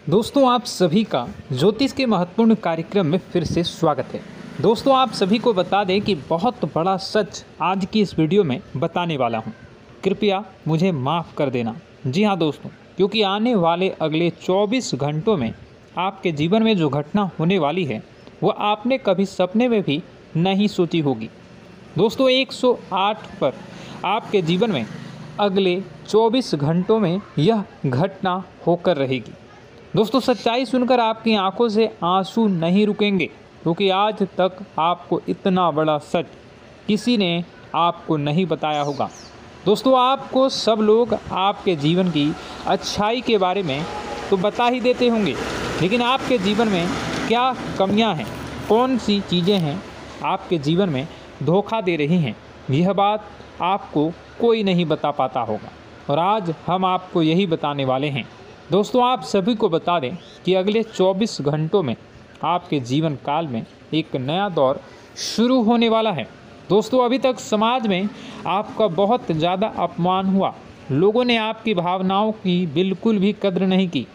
दोस्तों, आप सभी का ज्योतिष के महत्वपूर्ण कार्यक्रम में फिर से स्वागत है। दोस्तों, आप सभी को बता दें कि बहुत बड़ा सच आज की इस वीडियो में बताने वाला हूं। कृपया मुझे माफ़ कर देना। जी हाँ दोस्तों, क्योंकि आने वाले अगले 24 घंटों में आपके जीवन में जो घटना होने वाली है वह आपने कभी सपने में भी नहीं सोची होगी। दोस्तों, 108 पर आपके जीवन में अगले 24 घंटों में यह घटना होकर रहेगी। दोस्तों, सच्चाई सुनकर आपकी आंखों से आंसू नहीं रुकेंगे, क्योंकि आज तक आपको इतना बड़ा सच किसी ने आपको नहीं बताया होगा। दोस्तों, आपको सब लोग आपके जीवन की अच्छाई के बारे में तो बता ही देते होंगे, लेकिन आपके जीवन में क्या कमियां हैं, कौन सी चीज़ें हैं आपके जीवन में धोखा दे रही हैं, यह बात आपको कोई नहीं बता पाता होगा। और आज हम आपको यही बताने वाले हैं। दोस्तों, आप सभी को बता दें कि अगले 24 घंटों में आपके जीवन काल में एक नया दौर शुरू होने वाला है। दोस्तों, अभी तक समाज में आपका बहुत ज़्यादा अपमान हुआ। लोगों ने आपकी भावनाओं की बिल्कुल भी कद्र नहीं की।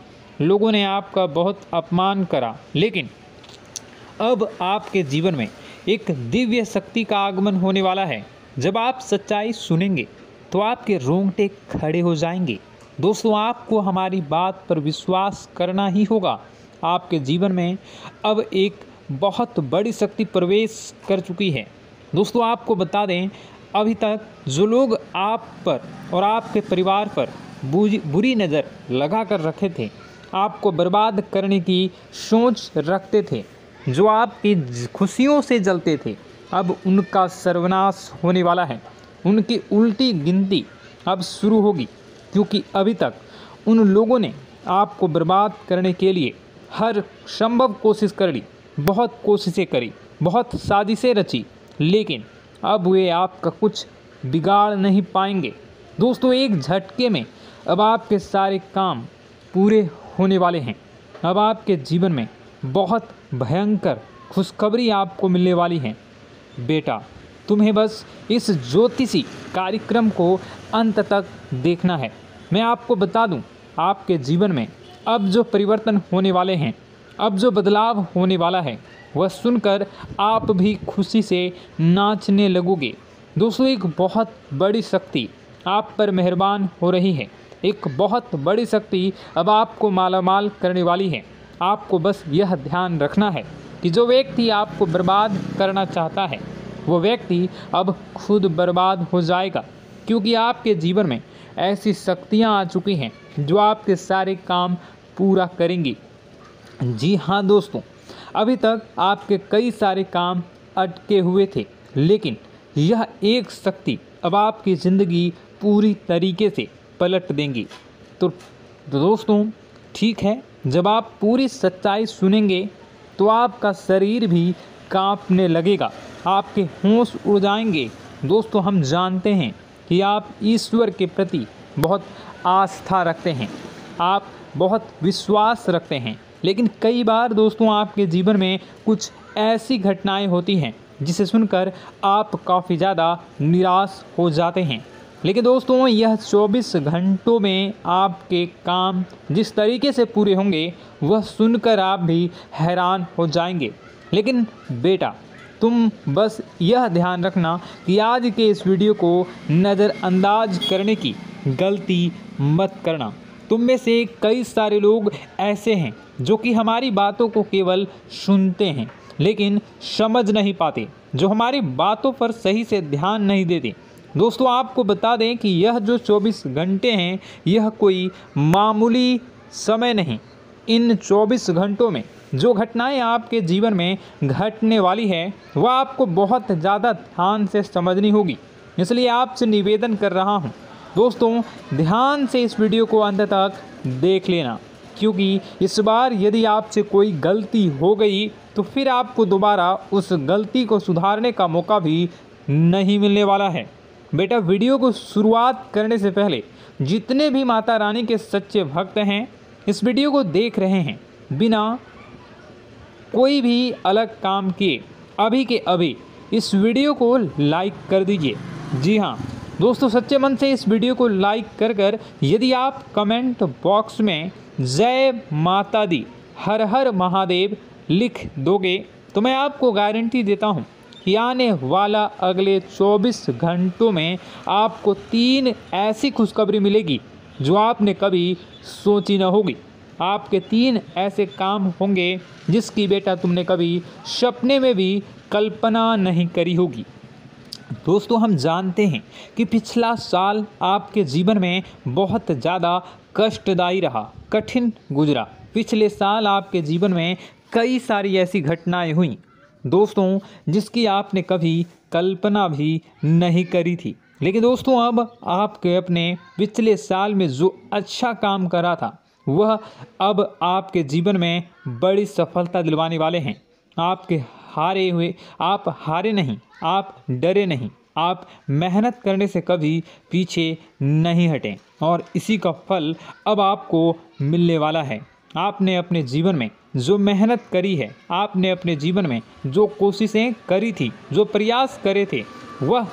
लोगों ने आपका बहुत अपमान करा, लेकिन अब आपके जीवन में एक दिव्य शक्ति का आगमन होने वाला है। जब आप सच्चाई सुनेंगे तो आपके रोंगटे खड़े हो जाएंगे। दोस्तों, आपको हमारी बात पर विश्वास करना ही होगा। आपके जीवन में अब एक बहुत बड़ी शक्ति प्रवेश कर चुकी है। दोस्तों, आपको बता दें, अभी तक जो लोग आप पर और आपके परिवार पर बुरी नज़र लगा कर रखे थे, आपको बर्बाद करने की सोच रखते थे, जो आपकी खुशियों से जलते थे, अब उनका सर्वनाश होने वाला है। उनकी उल्टी गिनती अब शुरू होगी, क्योंकि अभी तक उन लोगों ने आपको बर्बाद करने के लिए हर संभव कोशिश कर ली, बहुत कोशिशें करी, बहुत साजिशें रची, लेकिन अब वे आपका कुछ बिगाड़ नहीं पाएंगे। दोस्तों, एक झटके में अब आपके सारे काम पूरे होने वाले हैं। अब आपके जीवन में बहुत भयंकर खुशखबरी आपको मिलने वाली है। बेटा, तुम्हें बस इस ज्योतिषी कार्यक्रम को अंत तक देखना है। मैं आपको बता दूं, आपके जीवन में अब जो परिवर्तन होने वाले हैं, अब जो बदलाव होने वाला है, वह सुनकर आप भी खुशी से नाचने लगोगे। दोस्तों, एक बहुत बड़ी शक्ति आप पर मेहरबान हो रही है। एक बहुत बड़ी शक्ति अब आपको मालामाल करने वाली है। आपको बस यह ध्यान रखना है कि जो व्यक्ति आपको बर्बाद करना चाहता है, वो व्यक्ति अब खुद बर्बाद हो जाएगा, क्योंकि आपके जीवन में ऐसी शक्तियाँ आ चुकी हैं जो आपके सारे काम पूरा करेंगी। जी हाँ दोस्तों, अभी तक आपके कई सारे काम अटके हुए थे, लेकिन यह एक शक्ति अब आपकी ज़िंदगी पूरी तरीके से पलट देंगी। तो दोस्तों, ठीक है, जब आप पूरी सच्चाई सुनेंगे तो आपका शरीर भी कांपने लगेगा, आपके होश उड़ जाएंगे। दोस्तों, हम जानते हैं कि आप ईश्वर के प्रति बहुत आस्था रखते हैं, आप बहुत विश्वास रखते हैं, लेकिन कई बार दोस्तों आपके जीवन में कुछ ऐसी घटनाएं होती हैं जिसे सुनकर आप काफ़ी ज़्यादा निराश हो जाते हैं। लेकिन दोस्तों, यह 24 घंटों में आपके काम जिस तरीके से पूरे होंगे, वह सुनकर आप भी हैरान हो जाएंगे। लेकिन बेटा, तुम बस यह ध्यान रखना कि आज के इस वीडियो को नज़रअंदाज करने की गलती मत करना। तुम में से कई सारे लोग ऐसे हैं जो कि हमारी बातों को केवल सुनते हैं, लेकिन समझ नहीं पाते, जो हमारी बातों पर सही से ध्यान नहीं देते। दोस्तों, आपको बता दें कि यह जो 24 घंटे हैं, यह कोई मामूली समय नहीं। इन 24 घंटों में जो घटनाएं आपके जीवन में घटने वाली है, वह आपको बहुत ज़्यादा ध्यान से समझनी होगी। इसलिए आपसे निवेदन कर रहा हूं, दोस्तों, ध्यान से इस वीडियो को अंत तक देख लेना, क्योंकि इस बार यदि आपसे कोई गलती हो गई तो फिर आपको दोबारा उस गलती को सुधारने का मौका भी नहीं मिलने वाला है। बेटा, वीडियो को शुरुआत करने से पहले जितने भी माता रानी के सच्चे भक्त हैं, इस वीडियो को देख रहे हैं, बिना कोई भी अलग काम किए अभी के अभी इस वीडियो को लाइक कर दीजिए। जी हाँ दोस्तों, सच्चे मन से इस वीडियो को लाइक कर यदि आप कमेंट बॉक्स में जय माता दी, हर हर महादेव लिख दोगे तो मैं आपको गारंटी देता हूँ कि आने वाला अगले 24 घंटों में आपको 3 ऐसी खुशखबरी मिलेगी जो आपने कभी सोची न होगी। आपके 3 ऐसे काम होंगे जिसकी बेटा तुमने कभी सपने में भी कल्पना नहीं करी होगी। दोस्तों, हम जानते हैं कि पिछला साल आपके जीवन में बहुत ज़्यादा कष्टदायी रहा, कठिन गुजरा। पिछले साल आपके जीवन में कई सारी ऐसी घटनाएं हुई दोस्तों जिसकी आपने कभी कल्पना भी नहीं करी थी। लेकिन दोस्तों, अब आपके अपने पिछले साल में जो अच्छा काम करा था वह अब आपके जीवन में बड़ी सफलता दिलवाने वाले हैं। आप हारे नहीं, आप डरे नहीं, आप मेहनत करने से कभी पीछे नहीं हटें और इसी का फल अब आपको मिलने वाला है। आपने अपने जीवन में जो मेहनत करी है, आपने अपने जीवन में जो कोशिशें करी थी, जो प्रयास करे थे, वह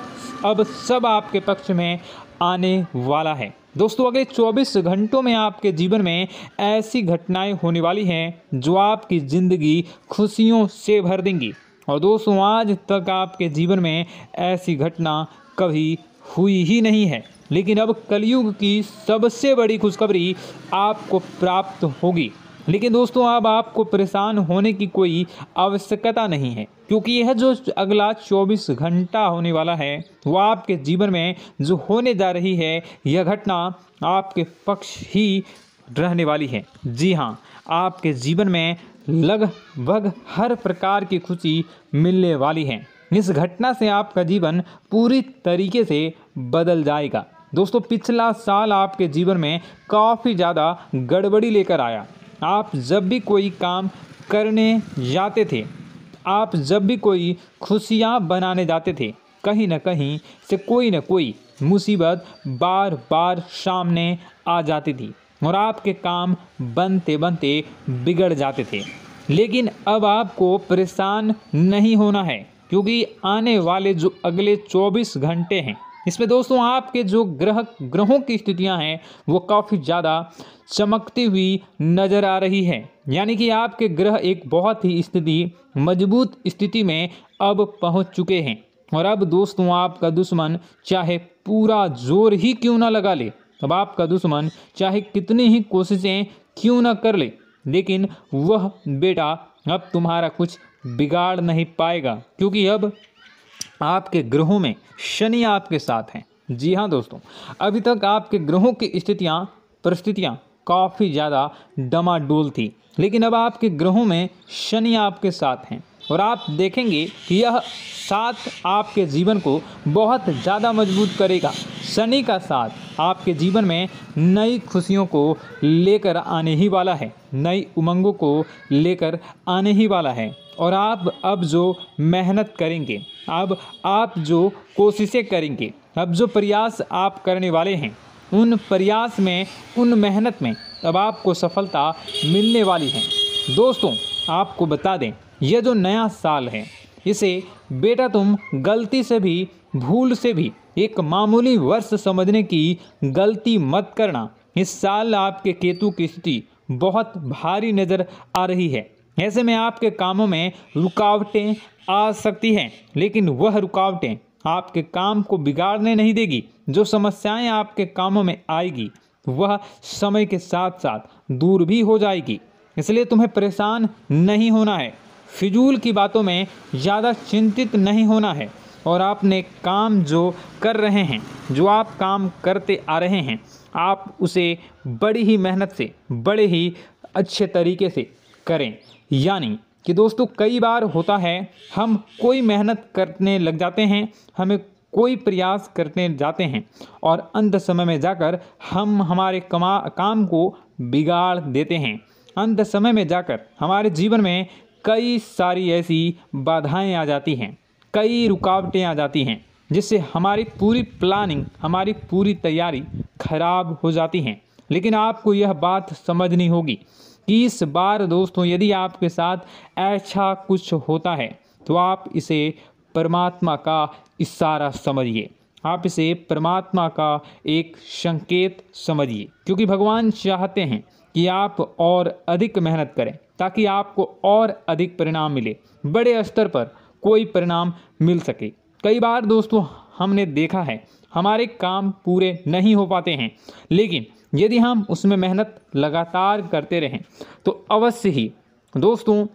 अब सब आपके पक्ष में आने वाला है। दोस्तों, अगले 24 घंटों में आपके जीवन में ऐसी घटनाएं होने वाली हैं जो आपकी ज़िंदगी खुशियों से भर देंगी। और दोस्तों, आज तक आपके जीवन में ऐसी घटना कभी हुई ही नहीं है, लेकिन अब कलयुग की सबसे बड़ी खुशखबरी आपको प्राप्त होगी। लेकिन दोस्तों, अब आपको परेशान होने की कोई आवश्यकता नहीं है, क्योंकि यह जो अगला 24 घंटा होने वाला है वो आपके जीवन में जो होने जा रही है यह घटना आपके पक्ष ही रहने वाली है। जी हाँ, आपके जीवन में लगभग हर प्रकार की खुशी मिलने वाली है। इस घटना से आपका जीवन पूरी तरीके से बदल जाएगा। दोस्तों, पिछला साल आपके जीवन में काफ़ी ज़्यादा गड़बड़ी लेकर आया। आप जब भी कोई काम करने जाते थे, आप जब भी कोई खुशियाँ बनाने जाते थे, कहीं न कहीं से कोई न कोई मुसीबत बार बार सामने आ जाती थी और आपके काम बनते बनते बिगड़ जाते थे। लेकिन अब आपको परेशान नहीं होना है, क्योंकि आने वाले जो अगले 24 घंटे हैं इसमें दोस्तों आपके जो ग्रहों की स्थितियां हैं वो काफ़ी ज़्यादा चमकती हुई नज़र आ रही है। यानी कि आपके ग्रह एक बहुत ही मजबूत स्थिति में अब पहुंच चुके हैं। और अब दोस्तों, आपका दुश्मन चाहे पूरा जोर ही क्यों ना लगा ले, अब आपका दुश्मन चाहे कितनी ही कोशिशें क्यों ना कर ले, लेकिन वह बेटा अब तुम्हारा कुछ बिगाड़ नहीं पाएगा, क्योंकि अब आपके ग्रहों में शनि आपके साथ हैं। जी हाँ दोस्तों, अभी तक आपके ग्रहों की परिस्थितियाँ काफ़ी ज़्यादा डमाडोल थी, लेकिन अब आपके ग्रहों में शनि आपके साथ हैं और आप देखेंगे कि यह साथ आपके जीवन को बहुत ज़्यादा मजबूत करेगा। शनि का साथ आपके जीवन में नई खुशियों को लेकर आने ही वाला है, नई उमंगों को लेकर आने ही वाला है। और आप अब जो मेहनत करेंगे, अब आप जो कोशिशें करेंगे, अब जो प्रयास आप करने वाले हैं, उन प्रयास में, उन मेहनत में अब आपको सफलता मिलने वाली है। दोस्तों, आपको बता दें, यह जो नया साल है इसे बेटा तुम गलती से भी, भूल से भी एक मामूली वर्ष समझने की गलती मत करना। इस साल आपके केतु की स्थिति बहुत भारी नज़र आ रही है। ऐसे में आपके कामों में रुकावटें आ सकती हैं, लेकिन वह रुकावटें आपके काम को बिगाड़ने नहीं देगी। जो समस्याएं आपके कामों में आएगी वह समय के साथ साथ दूर भी हो जाएगी। इसलिए तुम्हें परेशान नहीं होना है, फिजूल की बातों में ज़्यादा चिंतित नहीं होना है और आपने काम जो कर रहे हैं, जो आप काम करते आ रहे हैं, आप उसे बड़ी ही मेहनत से, बड़े ही अच्छे तरीके से करें। यानी कि दोस्तों, कई बार होता है हम कोई मेहनत करने लग जाते हैं, हमें कोई प्रयास करने जाते हैं और अंत समय में जाकर हम हमारे काम को बिगाड़ देते हैं। अंत समय में जाकर हमारे जीवन में कई सारी ऐसी बाधाएं आ जाती हैं, कई रुकावटें आ जाती हैं, जिससे हमारी पूरी प्लानिंग, हमारी पूरी तैयारी खराब हो जाती हैं। लेकिन आपको यह बात समझनी होगी कि इस बार दोस्तों, यदि आपके साथ ऐसा कुछ होता है तो आप इसे परमात्मा का इशारा समझिए, आप इसे परमात्मा का एक संकेत समझिए, क्योंकि भगवान चाहते हैं कि आप और अधिक मेहनत करें ताकि आपको और अधिक परिणाम मिले, बड़े स्तर पर कोई परिणाम मिल सके। कई बार दोस्तों हमने देखा है हमारे काम पूरे नहीं हो पाते हैं, लेकिन यदि हम उसमें मेहनत लगातार करते रहें तो अवश्य ही दोस्तों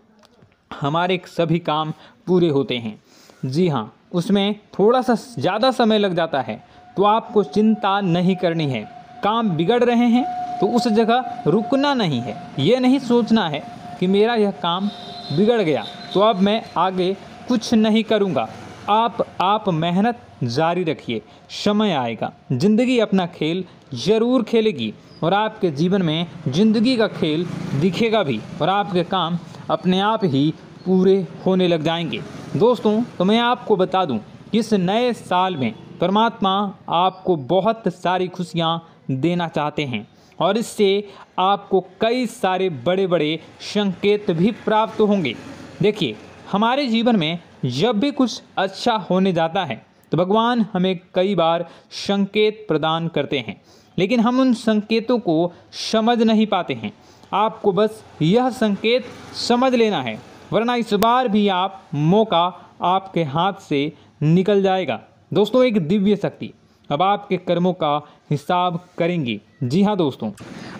हमारे सभी काम पूरे होते हैं। जी हाँ, उसमें थोड़ा सा ज़्यादा समय लग जाता है तो आपको चिंता नहीं करनी है। काम बिगड़ रहे हैं तो उस जगह रुकना नहीं है, ये नहीं सोचना है कि मेरा यह काम बिगड़ गया तो अब मैं आगे कुछ नहीं करूँगा। आप मेहनत जारी रखिए, समय आएगा, ज़िंदगी अपना खेल ज़रूर खेलेगी और आपके जीवन में ज़िंदगी का खेल दिखेगा भी और आपके काम अपने आप ही पूरे होने लग जाएंगे। दोस्तों तो मैं आपको बता दूं कि इस नए साल में परमात्मा आपको बहुत सारी खुशियां देना चाहते हैं और इससे आपको कई सारे बड़े बड़े संकेत भी प्राप्त होंगे। देखिए, हमारे जीवन में जब भी कुछ अच्छा होने जाता है तो भगवान हमें कई बार संकेत प्रदान करते हैं, लेकिन हम उन संकेतों को समझ नहीं पाते हैं। आपको बस यह संकेत समझ लेना है, वरना इस बार भी मौका आपके हाथ से निकल जाएगा। दोस्तों, एक दिव्य शक्ति अब आपके कर्मों का हिसाब करेंगी। जी हाँ दोस्तों,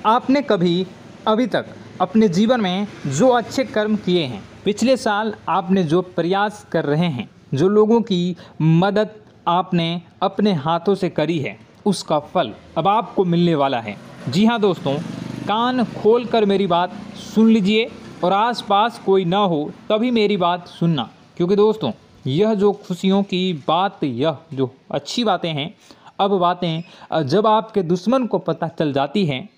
आपने कभी अभी तक अपने जीवन में जो अच्छे कर्म किए हैं, पिछले साल आपने जो प्रयास कर रहे हैं, जो लोगों की मदद आपने अपने हाथों से करी है, उसका फल अब आपको मिलने वाला है। जी हाँ दोस्तों, कान खोलकर मेरी बात सुन लीजिए और आसपास कोई ना हो तभी मेरी बात सुनना, क्योंकि दोस्तों यह जो खुशियों की बात, यह जो अच्छी बातें हैं, अब बातें जब आपके दुश्मन को पता चल जाती हैं,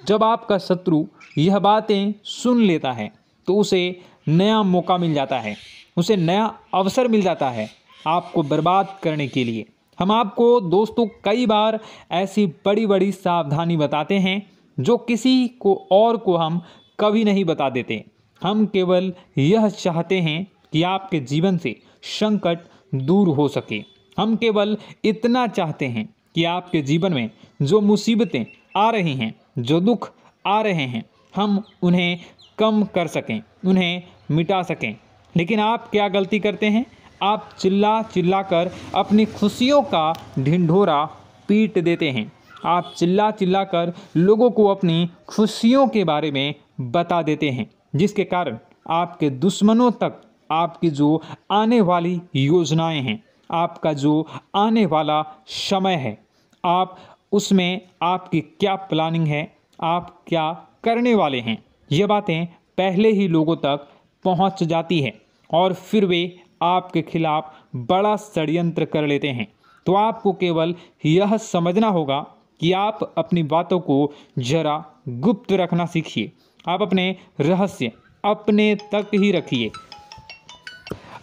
जब आपका शत्रु यह बातें सुन लेता है तो उसे नया मौका मिल जाता है, उसे नया अवसर मिल जाता है आपको बर्बाद करने के लिए। हम आपको दोस्तों कई बार ऐसी बड़ी बड़ी सावधानी बताते हैं जो किसी को और को हम कभी नहीं बता देते। हम केवल यह चाहते हैं कि आपके जीवन से संकट दूर हो सके। हम केवल इतना चाहते हैं कि आपके जीवन में जो मुसीबतें आ रही हैं, जो दुख आ रहे हैं, हम उन्हें कम कर सकें, उन्हें मिटा सकें। लेकिन आप क्या गलती करते हैं? आप चिल्ला चिल्ला कर अपनी खुशियों का ढिंढोरा पीट देते हैं। आप चिल्ला चिल्ला कर लोगों को अपनी खुशियों के बारे में बता देते हैं, जिसके कारण आपके दुश्मनों तक आपकी जो आने वाली योजनाएं हैं, आपका जो आने वाला समय है, आप उसमें आपकी क्या प्लानिंग है, आप क्या करने वाले हैं, ये बातें पहले ही लोगों तक पहुंच जाती है और फिर वे आपके खिलाफ बड़ा षड्यंत्र कर लेते हैं। तो आपको केवल यह समझना होगा कि आप अपनी बातों को जरा गुप्त रखना सीखिए। आप अपने रहस्य अपने तक ही रखिए।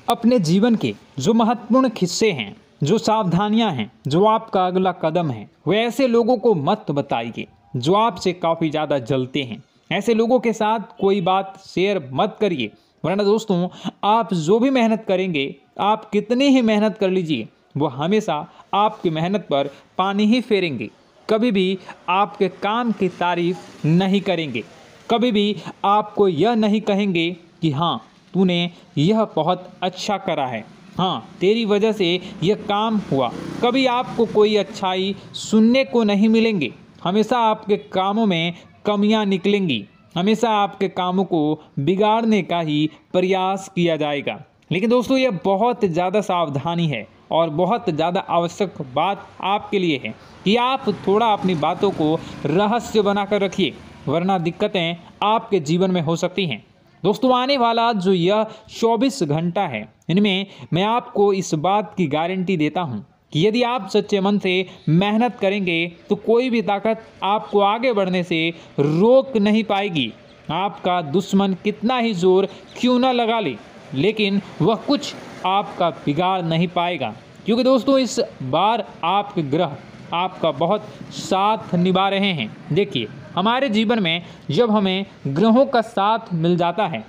अपने जीवन के जो महत्वपूर्ण किस्से हैं, जो सावधानियां हैं, जो आपका अगला कदम है, वो ऐसे लोगों को मत बताइए जो आपसे काफ़ी ज़्यादा जलते हैं। ऐसे लोगों के साथ कोई बात शेयर मत करिए, वरना दोस्तों आप जो भी मेहनत करेंगे, आप कितनी ही मेहनत कर लीजिए, वो हमेशा आपकी मेहनत पर पानी ही फेरेंगे। कभी भी आपके काम की तारीफ नहीं करेंगे, कभी भी आपको यह नहीं कहेंगे कि हाँ तूने यह बहुत अच्छा करा है, हाँ तेरी वजह से यह काम हुआ। कभी आपको कोई अच्छाई सुनने को नहीं मिलेंगे। हमेशा आपके कामों में कमियां निकलेंगी, हमेशा आपके कामों को बिगाड़ने का ही प्रयास किया जाएगा। लेकिन दोस्तों यह बहुत ज़्यादा सावधानी है और बहुत ज़्यादा आवश्यक बात आपके लिए है कि आप थोड़ा अपनी बातों को रहस्य बनाकर रखिए, वरना दिक्कतें आपके जीवन में हो सकती हैं। दोस्तों आने वाला जो यह 24 घंटा है, इनमें मैं आपको इस बात की गारंटी देता हूं कि यदि आप सच्चे मन से मेहनत करेंगे तो कोई भी ताकत आपको आगे बढ़ने से रोक नहीं पाएगी। आपका दुश्मन कितना ही जोर क्यों न लगा ले, लेकिन वह कुछ आपका बिगाड़ नहीं पाएगा, क्योंकि दोस्तों इस बार आपके ग्रह आपका बहुत साथ निभा रहे हैं। देखिए, हमारे जीवन में जब हमें ग्रहों का साथ मिल जाता है,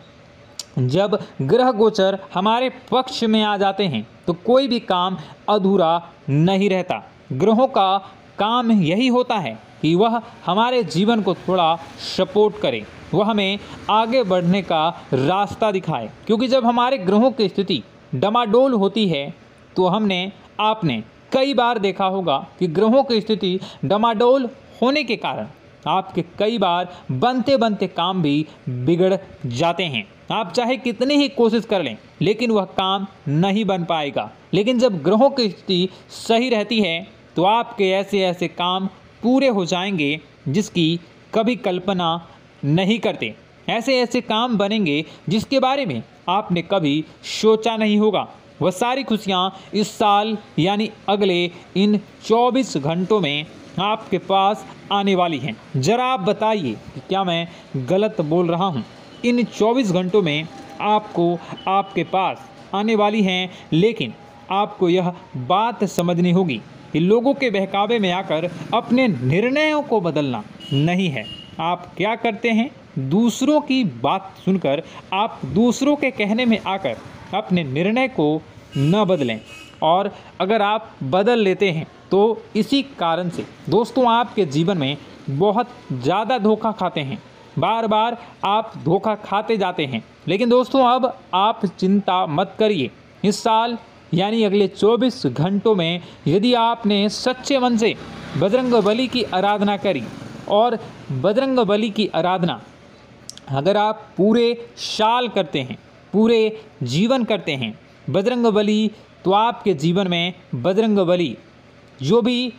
जब ग्रह गोचर हमारे पक्ष में आ जाते हैं, तो कोई भी काम अधूरा नहीं रहता। ग्रहों का काम यही होता है कि वह हमारे जीवन को थोड़ा सपोर्ट करे, वह हमें आगे बढ़ने का रास्ता दिखाए। क्योंकि जब हमारे ग्रहों की स्थिति डमाडोल होती है तो आपने कई बार देखा होगा कि ग्रहों की स्थिति डमाडोल होने के कारण आपके कई बार बनते बनते काम भी बिगड़ जाते हैं। आप चाहे कितनी ही कोशिश कर लें लेकिन वह काम नहीं बन पाएगा। लेकिन जब ग्रहों की स्थिति सही रहती है तो आपके ऐसे ऐसे काम पूरे हो जाएंगे जिसकी कभी कल्पना नहीं करते। ऐसे ऐसे काम बनेंगे जिसके बारे में आपने कभी सोचा नहीं होगा। वह सारी खुशियाँ इस साल यानी अगले इन 24 घंटों में आपके पास आने वाली हैं। ज़रा आप बताइए कि क्या मैं गलत बोल रहा हूँ? इन 24 घंटों में आपको आपके पास आने वाली हैं, लेकिन आपको यह बात समझनी होगी कि लोगों के बहकावे में आकर अपने निर्णयों को बदलना नहीं है। आप क्या करते हैं? दूसरों की बात सुनकर आप दूसरों के कहने में आकर अपने निर्णय को न बदलें, और अगर आप बदल लेते हैं तो इसी कारण से दोस्तों आपके जीवन में बहुत ज़्यादा धोखा खाते हैं। बार बार आप धोखा खाते जाते हैं। लेकिन दोस्तों अब आप चिंता मत करिए। इस साल यानी अगले 24 घंटों में यदि आपने सच्चे मन से बजरंगबली की आराधना करी, और बजरंगबली की आराधना अगर आप पूरे साल करते हैं, पूरे जीवन करते हैं बजरंगबली, तो आपके जीवन में बजरंगबली जो भी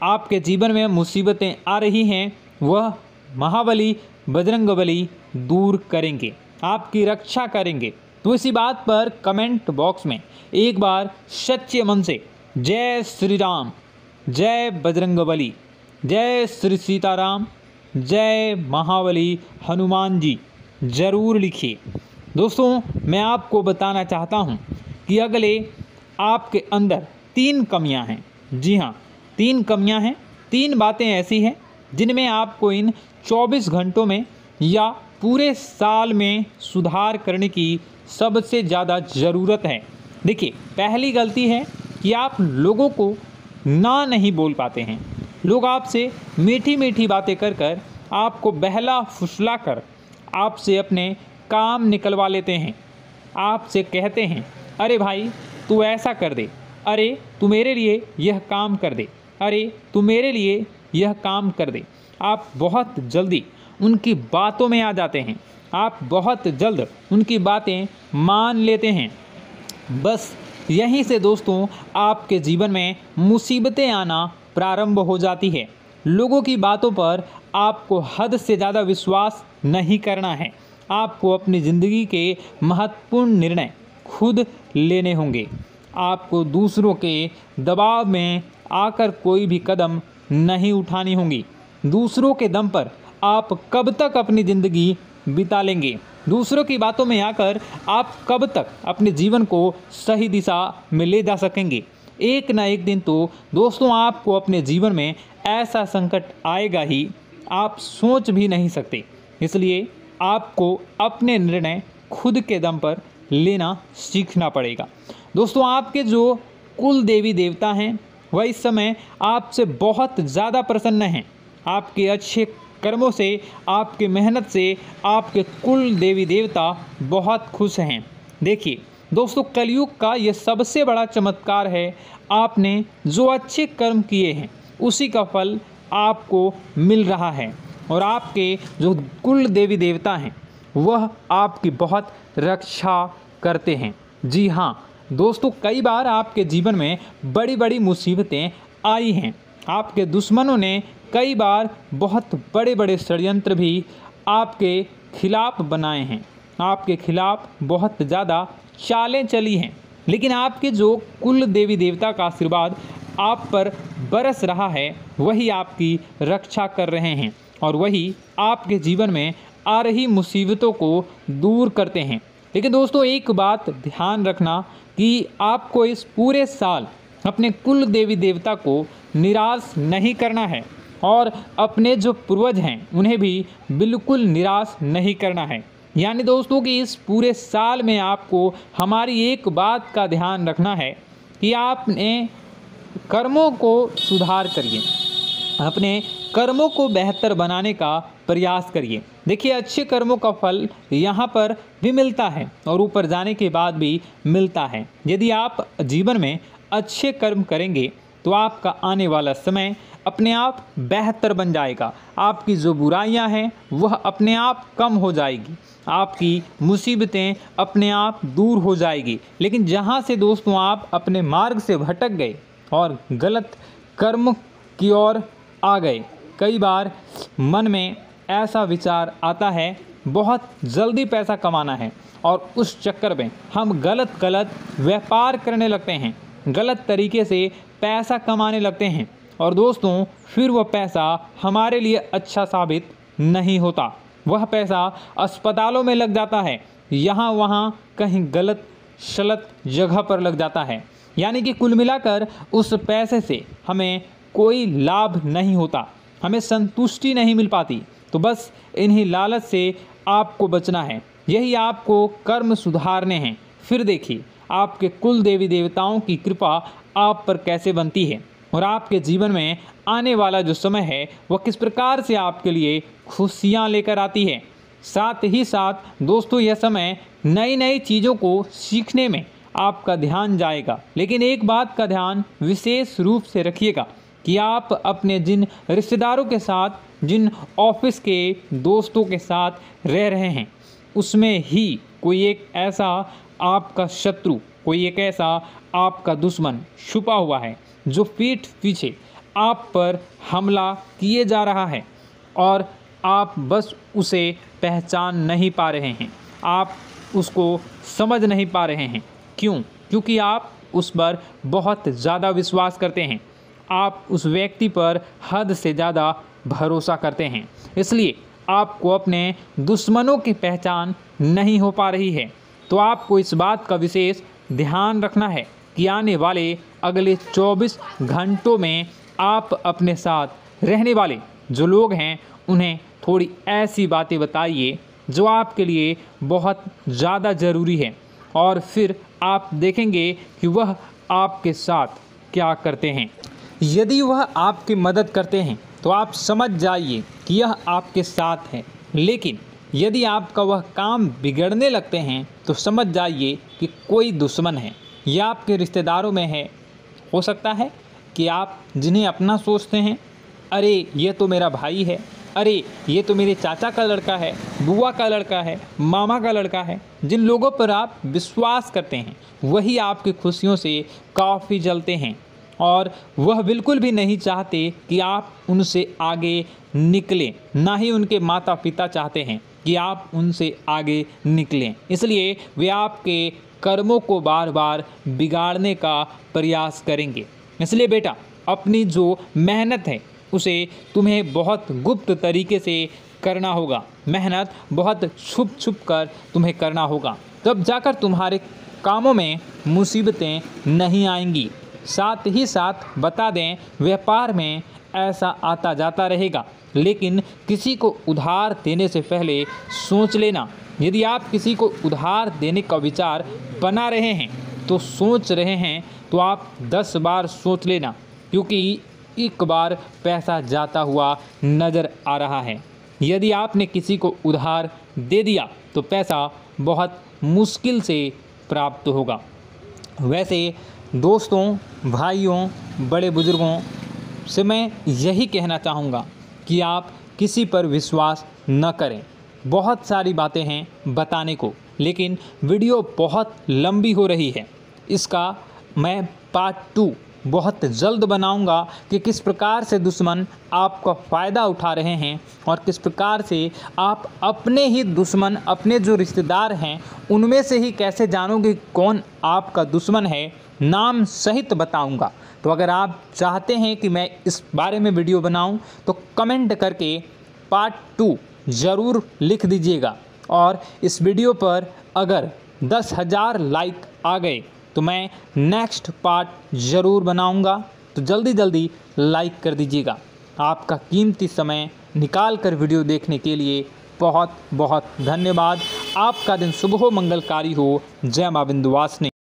आपके जीवन में मुसीबतें आ रही हैं वह महाबली बजरंगबली दूर करेंगे, आपकी रक्षा करेंगे। तो इसी बात पर कमेंट बॉक्स में एक बार सच्चे मन से जय श्री राम, जय बजरंगबली, जय श्री सीताराम, जय महाबली हनुमान जी ज़रूर लिखिए। दोस्तों मैं आपको बताना चाहता हूं कि अगले आपके अंदर 3 कमियां हैं। जी हाँ, 3 कमियां हैं, 3 बातें ऐसी हैं जिनमें आपको इन 24 घंटों में या पूरे साल में सुधार करने की सबसे ज़्यादा ज़रूरत है। देखिए, पहली गलती है कि आप लोगों को ना नहीं बोल पाते हैं। लोग आपसे मीठी मीठी बातें कर कर आपको बहला फुसला कर आपसे अपने काम निकलवा लेते हैं। आपसे कहते हैं, अरे भाई तू ऐसा कर दे, अरे तू मेरे लिए यह काम कर दे, अरे तू मेरे लिए यह काम कर दे। आप बहुत जल्दी उनकी बातों में आ जाते हैं, आप बहुत जल्द उनकी बातें मान लेते हैं। बस यहीं से दोस्तों आपके जीवन में मुसीबतें आना प्रारंभ हो जाती है। लोगों की बातों पर आपको हद से ज़्यादा विश्वास नहीं करना है। आपको अपनी ज़िंदगी के महत्वपूर्ण निर्णय खुद लेने होंगे। आपको दूसरों के दबाव में आकर कोई भी कदम नहीं उठानी होंगी। दूसरों के दम पर आप कब तक अपनी ज़िंदगी बिता लेंगे? दूसरों की बातों में आकर आप कब तक अपने जीवन को सही दिशा में ले जा सकेंगे? एक ना एक दिन तो दोस्तों आपको अपने जीवन में ऐसा संकट आएगा ही, आप सोच भी नहीं सकते। इसलिए आपको अपने निर्णय खुद के दम पर लेना सीखना पड़ेगा। दोस्तों आपके जो कुल देवी देवता हैं वह इस समय आपसे बहुत ज़्यादा प्रसन्न हैं। आपके अच्छे कर्मों से, आपके मेहनत से आपके कुल देवी देवता बहुत खुश हैं। देखिए दोस्तों, कलयुग का ये सबसे बड़ा चमत्कार है। आपने जो अच्छे कर्म किए हैं उसी का फल आपको मिल रहा है, और आपके जो कुल देवी देवता हैं वह आपकी बहुत रक्षा करते हैं। जी हाँ दोस्तों, कई बार आपके जीवन में बड़ी बड़ी मुसीबतें आई हैं। आपके दुश्मनों ने कई बार बहुत बड़े बड़े षड्यंत्र भी आपके खिलाफ बनाए हैं, आपके खिलाफ बहुत ज़्यादा चालें चली हैं। लेकिन आपके जो कुल देवी देवता का आशीर्वाद आप पर बरस रहा है वही आपकी रक्षा कर रहे हैं, और वही आपके जीवन में आ रही मुसीबतों को दूर करते हैं। लेकिन दोस्तों एक बात ध्यान रखना कि आपको इस पूरे साल अपने कुल देवी देवता को निराश नहीं करना है, और अपने जो पूर्वज हैं उन्हें भी बिल्कुल निराश नहीं करना है। यानी दोस्तों कि इस पूरे साल में आपको हमारी एक बात का ध्यान रखना है कि आपने कर्मों को सुधार करिए, अपने कर्मों को बेहतर बनाने का प्रयास करिए। देखिए, अच्छे कर्मों का फल यहाँ पर भी मिलता है और ऊपर जाने के बाद भी मिलता है। यदि आप जीवन में अच्छे कर्म करेंगे तो आपका आने वाला समय अपने आप बेहतर बन जाएगा। आपकी जो बुराइयां हैं वह अपने आप कम हो जाएगी, आपकी मुसीबतें अपने आप दूर हो जाएगी। लेकिन जहां से दोस्तों आप अपने मार्ग से भटक गए और गलत कर्म की ओर आ गए, कई बार मन में ऐसा विचार आता है बहुत जल्दी पैसा कमाना है और उस चक्कर में हम गलत व्यापार करने लगते हैं, गलत तरीके से पैसा कमाने लगते हैं और दोस्तों फिर वह पैसा हमारे लिए अच्छा साबित नहीं होता। वह पैसा अस्पतालों में लग जाता है, यहाँ वहाँ कहीं गलत शलत जगह पर लग जाता है। यानी कि कुल मिलाकर उस पैसे से हमें कोई लाभ नहीं होता, हमें संतुष्टि नहीं मिल पाती। तो बस इन्हीं लालच से आपको बचना है, यही आपको कर्म सुधारने हैं। फिर देखिए आपके कुल देवी देवताओं की कृपा आप पर कैसे बनती है और आपके जीवन में आने वाला जो समय है वह किस प्रकार से आपके लिए खुशियाँ लेकर आती है। साथ ही साथ दोस्तों यह समय नई नई चीज़ों को सीखने में आपका ध्यान जाएगा। लेकिन एक बात का ध्यान विशेष रूप से रखिएगा कि आप अपने जिन रिश्तेदारों के साथ, जिन ऑफिस के दोस्तों के साथ रह रहे हैं, उसमें ही कोई एक ऐसा आपका शत्रु, कोई एक ऐसा आपका दुश्मन छुपा हुआ है जो पीठ पीछे आप पर हमला किए जा रहा है और आप बस उसे पहचान नहीं पा रहे हैं, आप उसको समझ नहीं पा रहे हैं। क्यों? क्योंकि आप उस पर बहुत ज़्यादा विश्वास करते हैं, आप उस व्यक्ति पर हद से ज़्यादा भरोसा करते हैं, इसलिए आपको अपने दुश्मनों की पहचान नहीं हो पा रही है। तो आपको इस बात का विशेष ध्यान रखना है कि आने वाले अगले 24 घंटों में आप अपने साथ रहने वाले जो लोग हैं उन्हें थोड़ी ऐसी बातें बताइए जो आपके लिए बहुत ज़्यादा ज़रूरी है और फिर आप देखेंगे कि वह आपके साथ क्या करते हैं। यदि वह आपकी मदद करते हैं तो आप समझ जाइए कि यह आपके साथ है, लेकिन यदि आपका वह काम बिगड़ने लगते हैं तो समझ जाइए कि कोई दुश्मन है या आपके रिश्तेदारों में है। हो सकता है कि आप जिन्हें अपना सोचते हैं, अरे ये तो मेरा भाई है, अरे ये तो मेरे चाचा का लड़का है, बुआ का लड़का है, मामा का लड़का है, जिन लोगों पर आप विश्वास करते हैं वही आपकी खुशियों से काफ़ी जलते हैं और वह बिल्कुल भी नहीं चाहते कि आप उनसे आगे निकलें, ना ही उनके माता पिता चाहते हैं कि आप उनसे आगे निकलें। इसलिए वे आपके कर्मों को बार बार बिगाड़ने का प्रयास करेंगे। इसलिए बेटा, अपनी जो मेहनत है उसे तुम्हें बहुत गुप्त तरीके से करना होगा, मेहनत बहुत छुप छुप कर तुम्हें करना होगा, तब जाकर तुम्हारे कामों में मुसीबतें नहीं आएंगी। साथ ही साथ बता दें, व्यापार में ऐसा आता जाता रहेगा, लेकिन किसी को उधार देने से पहले सोच लेना। यदि आप किसी को उधार देने का विचार बना रहे हैं तो सोच रहे हैं तो आप 10 बार सोच लेना, क्योंकि एक बार पैसा जाता हुआ नज़र आ रहा है। यदि आपने किसी को उधार दे दिया तो पैसा बहुत मुश्किल से प्राप्त होगा। वैसे दोस्तों, भाइयों, बड़े बुजुर्गों से मैं यही कहना चाहूँगा कि आप किसी पर विश्वास न करें। बहुत सारी बातें हैं बताने को, लेकिन वीडियो बहुत लंबी हो रही है। इसका मैं पार्ट 2 बहुत जल्द बनाऊंगा कि किस प्रकार से दुश्मन आपका फ़ायदा उठा रहे हैं और किस प्रकार से आप अपने ही दुश्मन, अपने जो रिश्तेदार हैं उनमें से ही कैसे जानोगे कौन आपका दुश्मन है, नाम सहित बताऊंगा। तो अगर आप चाहते हैं कि मैं इस बारे में वीडियो बनाऊं तो कमेंट करके पार्ट 2 ज़रूर लिख दीजिएगा। और इस वीडियो पर अगर 10,000 लाइक आ गए तो मैं नेक्स्ट पार्ट ज़रूर बनाऊंगा। तो जल्दी लाइक कर दीजिएगा। आपका कीमती समय निकाल कर वीडियो देखने के लिए बहुत बहुत धन्यवाद। आपका दिन शुभ हो, मंगलकारी हो। जय मां विंध्यवासिनी।